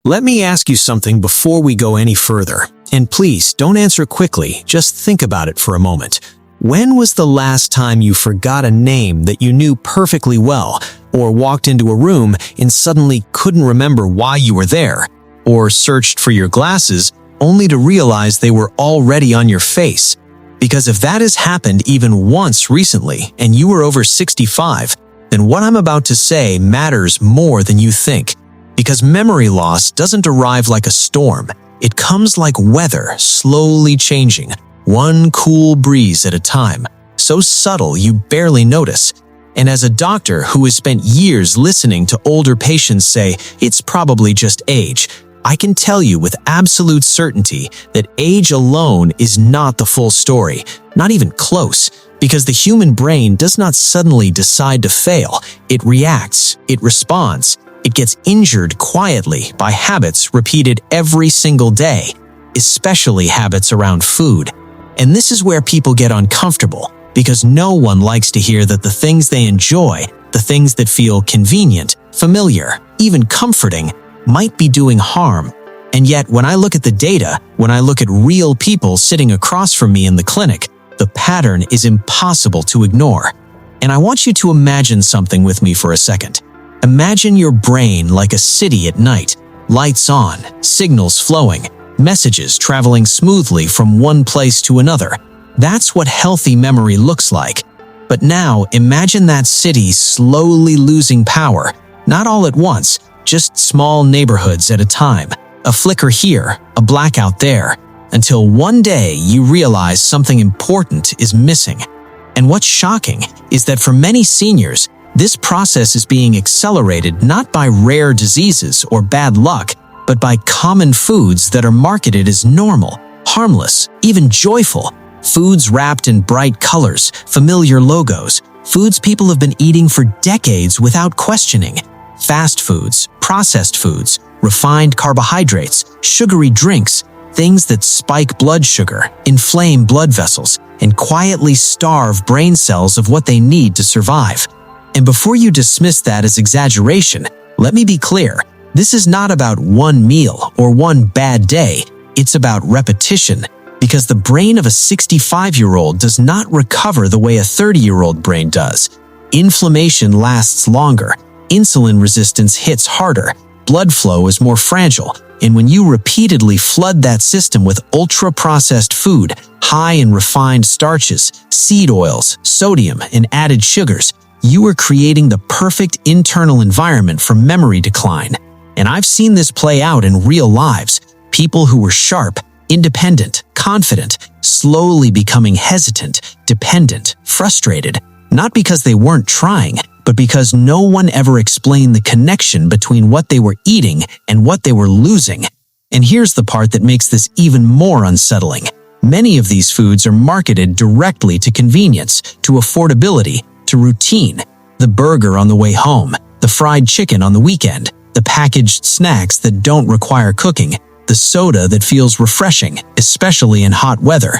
Let me ask you something before we go any further. And please, don't answer quickly, just think about it for a moment. When was the last time you forgot a name that you knew perfectly well, or walked into a room and suddenly couldn't remember why you were there, or searched for your glasses only to realize they were already on your face? Because if that has happened even once recently and you were over 65, then what I'm about to say matters more than you think. Because memory loss doesn't arrive like a storm. It comes like weather, slowly changing, one cool breeze at a time, so subtle you barely notice. And as a doctor who has spent years listening to older patients say, it's probably just age, I can tell you with absolute certainty that age alone is not the full story, not even close, because the human brain does not suddenly decide to fail. It reacts, it responds, it gets injured quietly by habits repeated every single day, especially habits around food. And this is where people get uncomfortable, because no one likes to hear that the things they enjoy, the things that feel convenient, familiar, even comforting, might be doing harm. And yet, when I look at the data, when I look at real people sitting across from me in the clinic, the pattern is impossible to ignore. And I want you to imagine something with me for a second. Imagine your brain like a city at night, lights on, signals flowing, messages traveling smoothly from one place to another. That's what healthy memory looks like. But now imagine that city slowly losing power, not all at once, just small neighborhoods at a time, a flicker here, a blackout there, until one day you realize something important is missing. And what's shocking is that for many seniors, this process is being accelerated not by rare diseases or bad luck, but by common foods that are marketed as normal, harmless, even joyful. Foods wrapped in bright colors, familiar logos, foods people have been eating for decades without questioning. Fast foods, processed foods, refined carbohydrates, sugary drinks, things that spike blood sugar, inflame blood vessels, and quietly starve brain cells of what they need to survive. And before you dismiss that as exaggeration, let me be clear. This is not about one meal or one bad day. It's about repetition, because the brain of a 65-year-old does not recover the way a 30-year-old brain does. Inflammation lasts longer, insulin resistance hits harder, blood flow is more fragile, and when you repeatedly flood that system with ultra-processed food, high in refined starches, seed oils, sodium, and added sugars, you are creating the perfect internal environment for memory decline. And I've seen this play out in real lives. People who were sharp, independent, confident, slowly becoming hesitant, dependent, frustrated, not because they weren't trying, but because no one ever explained the connection between what they were eating and what they were losing. And here's the part that makes this even more unsettling. Many of these foods are marketed directly to convenience, to affordability, to routine. The burger on the way home, the fried chicken on the weekend, the packaged snacks that don't require cooking, the soda that feels refreshing, especially in hot weather.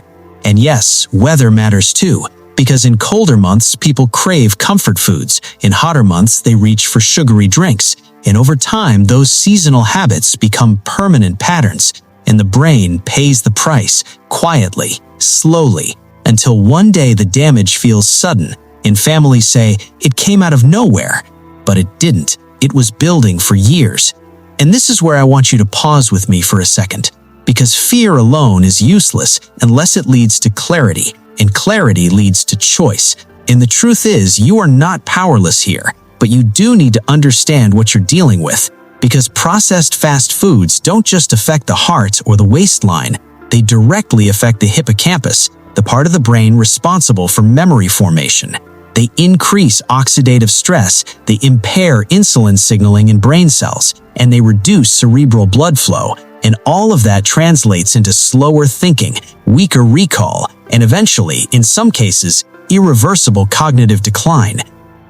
And yes, weather matters too, because in colder months, people crave comfort foods. In hotter months, they reach for sugary drinks. And over time, those seasonal habits become permanent patterns, and the brain pays the price, quietly, slowly, until one day the damage feels sudden, and families say, it came out of nowhere. But it didn't. It was building for years. And this is where I want you to pause with me for a second, because fear alone is useless unless it leads to clarity, and clarity leads to choice. And the truth is, you are not powerless here, but you do need to understand what you're dealing with, because processed fast foods don't just affect the heart or the waistline, they directly affect the hippocampus, the part of the brain responsible for memory formation. They increase oxidative stress, they impair insulin signaling in brain cells, and they reduce cerebral blood flow. And all of that translates into slower thinking, weaker recall, and eventually, in some cases, irreversible cognitive decline.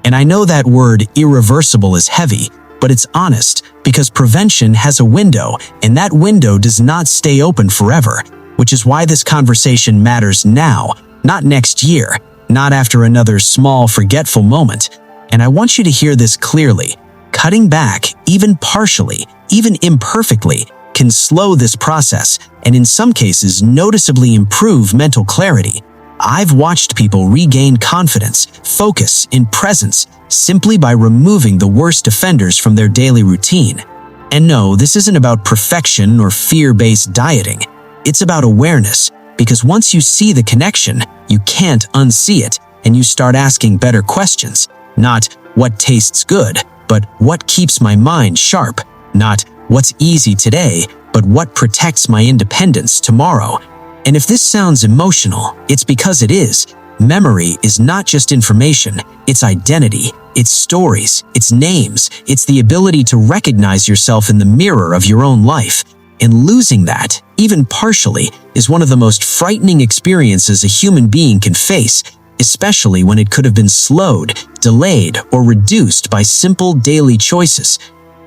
And I know that word irreversible is heavy, but it's honest, because prevention has a window, and that window does not stay open forever, which is why this conversation matters now, not next year, not after another small forgetful moment. And I want you to hear this clearly. Cutting back, even partially, even imperfectly, can slow this process and in some cases noticeably improve mental clarity. I've watched people regain confidence, focus, and presence simply by removing the worst offenders from their daily routine. And no, this isn't about perfection or fear-based dieting. It's about awareness, because once you see the connection, you can't unsee it, and you start asking better questions. Not what tastes good, but what keeps my mind sharp. Not what's easy today, but what protects my independence tomorrow. And if this sounds emotional, it's because it is. Memory is not just information, it's identity, it's stories, it's names, it's the ability to recognize yourself in the mirror of your own life. And losing that, even partially, is one of the most frightening experiences a human being can face, especially when it could have been slowed, delayed, or reduced by simple daily choices.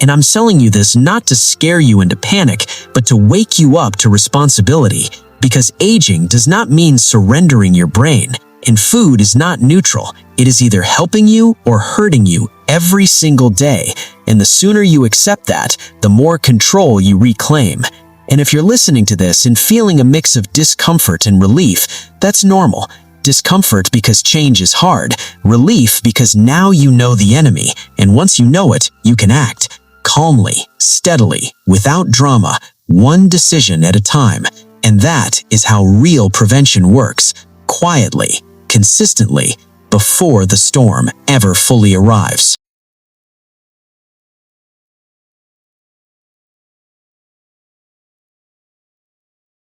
And I'm selling you this not to scare you into panic, but to wake you up to responsibility. Because aging does not mean surrendering your brain, and food is not neutral. It is either helping you or hurting you every single day, and the sooner you accept that, the more control you reclaim. And if you're listening to this and feeling a mix of discomfort and relief, that's normal. Discomfort because change is hard, relief because now you know the enemy, and once you know it, you can act calmly, steadily, without drama, one decision at a time. And that is how real prevention works, quietly, consistently, before the storm ever fully arrives.